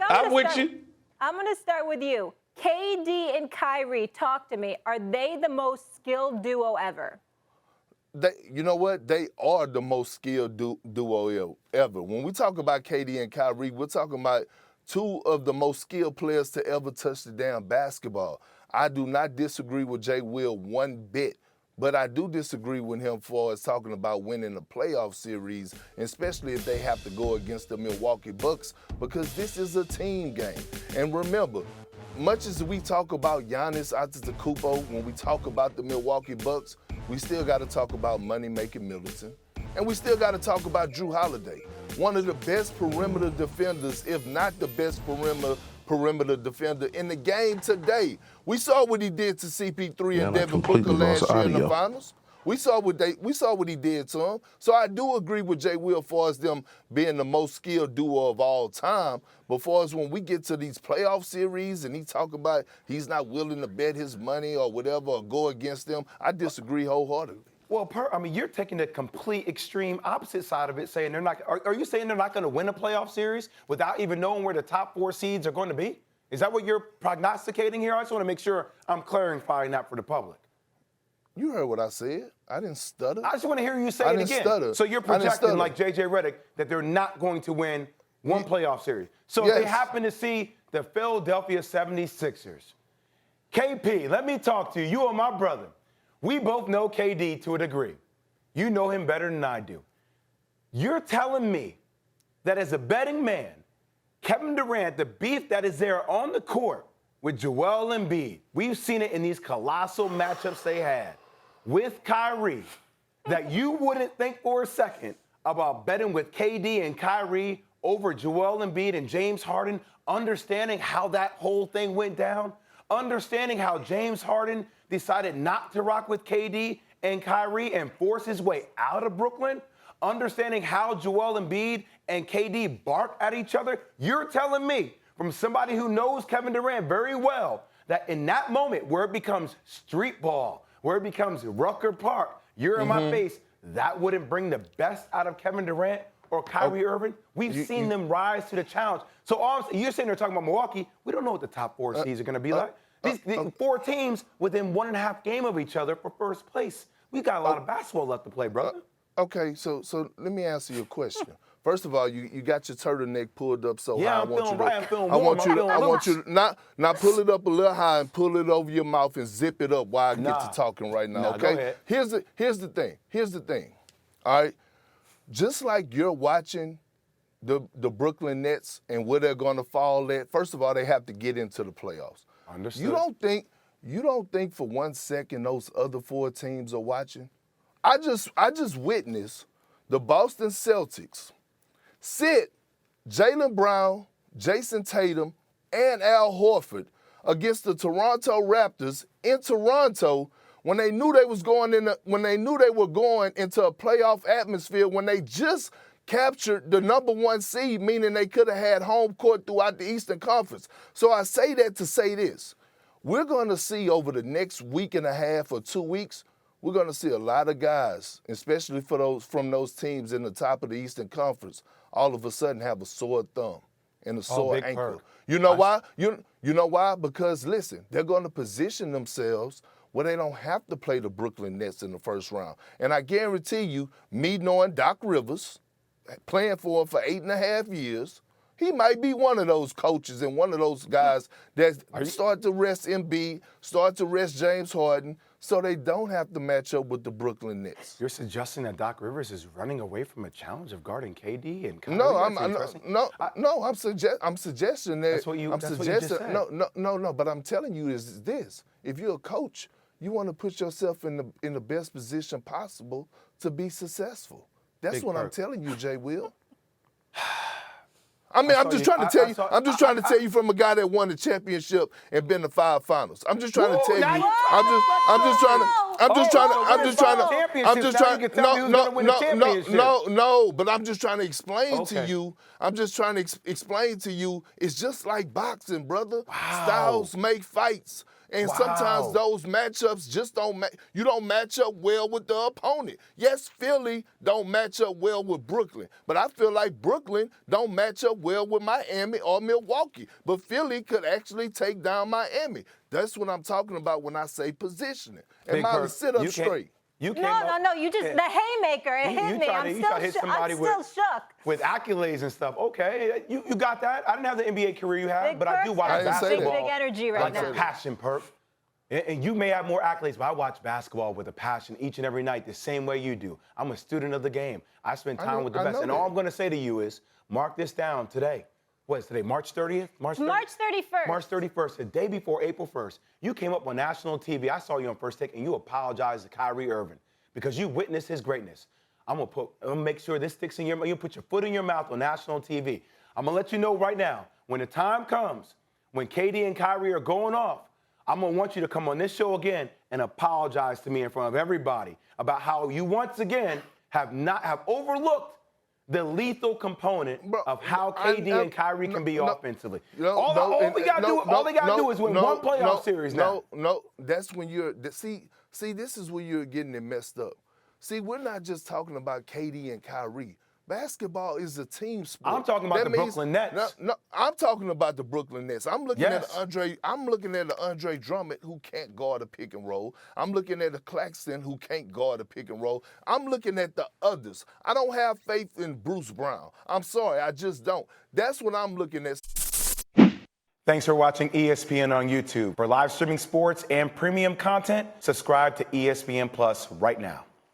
I'm with you. I'm going to start with you. KD and Kyrie, talk to me. Are they the most skilled duo ever? You know what? They are the most skilled duo ever. When we talk about KD and Kyrie, we're talking about two of the most skilled players to ever touch the damn basketball. I do not disagree with Jay Will one bit, but I do disagree with him for us talking about winning a playoff series, especially if they have to go against the Milwaukee Bucks, because this is a team game. And remember, much as we talk about Giannis Antetokounmpo, when we talk about the Milwaukee Bucks, we still got to talk about money-making Middleton. And we still got to talk about Drew Holiday, one of the best perimeter defenders, if not the best perimeter defender in the game today. We saw what he did to CP3 and Devin Booker last year in the finals. We saw what he did to him. So I do agree with Jay Will for us them being the most skilled duo of all time. But for us, when we get to these playoff series and he talk about he's not willing to bet his money or whatever or go against them, I disagree wholeheartedly. Well, you're taking the complete extreme opposite side of it, saying they're not. Are you saying they're not going to win a playoff series without even knowing where the top 4 seeds are going to be? Is that what you're prognosticating here? I just want to make sure I'm clarifying that for the public. You heard what I said. I didn't stutter. I just want to hear you say it again. Stutter. So you're projecting, like J.J. Redick, that they're not going to win one playoff series. So if they happen to see the Philadelphia 76ers. KP, let me talk to you. You are my brother. We both know KD to a degree. You know him better than I do. You're telling me that as a betting man, Kevin Durant, the beef that is there on the court with Joel Embiid, we've seen it in these colossal matchups they had with Kyrie, that you wouldn't think for a second about betting with KD and Kyrie over Joel Embiid and James Harden, understanding how that whole thing went down, understanding how James Harden decided not to rock with KD and Kyrie and force his way out of Brooklyn, understanding how Joel Embiid and KD bark at each other. You're telling me, from somebody who knows Kevin Durant very well, that in that moment where it becomes street ball, where it becomes Rucker Park, you're in my face, that wouldn't bring the best out of Kevin Durant or Kyrie Irving? We've seen them rise to the challenge. So you're saying they're talking about Milwaukee. We don't know what the top 4 seeds are going to be like. These 4 teams within 1.5 game of each other for first place. We've got a lot of basketball left to play, brother. Okay, so let me answer your question. First of all, you got your turtleneck pulled up so high. I'm want you to not pull it up a little high and pull it over your mouth and zip it up while I get to talking right now. Okay. Go ahead. Here's the thing. All right. Just like you're watching the Brooklyn Nets and where they're going to fall at. First of all, they have to get into the playoffs. Understood. You don't think for 1 second those other 4 teams are watching? I just witnessed the Boston Celtics sit Jaylen Brown, Jason Tatum, and Al Horford against the Toronto Raptors in Toronto when they knew they were going into a playoff atmosphere, when they just captured the number 1 seed, meaning they could have had home court throughout the Eastern Conference. So I say that to say this. We're going to see over the next week and a half or 2 weeks, we're going to see a lot of guys, especially from those teams in the top of the Eastern Conference, all of a sudden have a sore thumb and a sore ankle. You know why? You know why? Because, listen, they're going to position themselves where they don't have to play the Brooklyn Nets in the first round. And I guarantee you, me knowing Doc Rivers, playing for him for 8.5 years, he might be one of those coaches and one of those guys that start to rest Embiid, start to rest James Harden, so they don't have to match up with the Brooklyn Nets. You're suggesting that Doc Rivers is running away from a challenge of guarding KD and Kyrie? No, I'm suggesting that. That's what you just said. No, but I'm telling you is this. If you're a coach, you want to put yourself in the best position possible to be successful. That's what I'm telling you, Jay Will. I mean, I'm just trying to tell you from a guy that won the championship and been to 5 finals. I'm just trying to tell you. But I'm just trying to explain to you. I'm just trying to explain to you. It's just like boxing, brother. Styles make fights. And Wow. sometimes those matchups just you don't match up well with the opponent. Yes, Philly don't match up well with Brooklyn, but I feel like Brooklyn don't match up well with Miami or Milwaukee. But Philly could actually take down Miami. That's what I'm talking about when I say positioning. And Big Molly, Perk, sit up you can't- straight. No, you just, the haymaker, it hit me. I'm still shook. With accolades and stuff. Okay, you got that. I didn't have the NBA career you have, Big but I do Perk's watch got basketball. big energy right like now. a passion, Perk. And you may have more accolades, but I watch basketball with a passion each and every night the same way you do. I'm a student of the game. I spend time with the best. And all I'm going to say to you is, mark this down today. What is today, March 30th? March 31st. March 31st, the day before April 1st. You came up on national TV. I saw you on First Take, and you apologized to Kyrie Irving because you witnessed his greatness. I'm gonna make sure this sticks in your mouth. You put your foot in your mouth on national TV. I'm gonna let you know right now, when the time comes, when KD and Kyrie are going off, I'm gonna want you to come on this show again and apologize to me in front of everybody about how you once again have overlooked the lethal component of how KD and Kyrie can be offensively. All they gotta do is win one playoff series now. No, that's when you're see, this is where you're getting it messed up. See, we're not just talking about KD and Kyrie. Basketball is a team sport. I'm talking about the Brooklyn Nets. No, I'm talking about the Brooklyn Nets. I'm looking at Andre Drummond who can't guard a pick and roll. I'm looking at a Claxton who can't guard a pick and roll. I'm looking at the others. I don't have faith in Bruce Brown. I'm sorry, I just don't. That's what I'm looking at. Thanks for watching ESPN on YouTube. For live streaming sports and premium content, subscribe to ESPN Plus right now.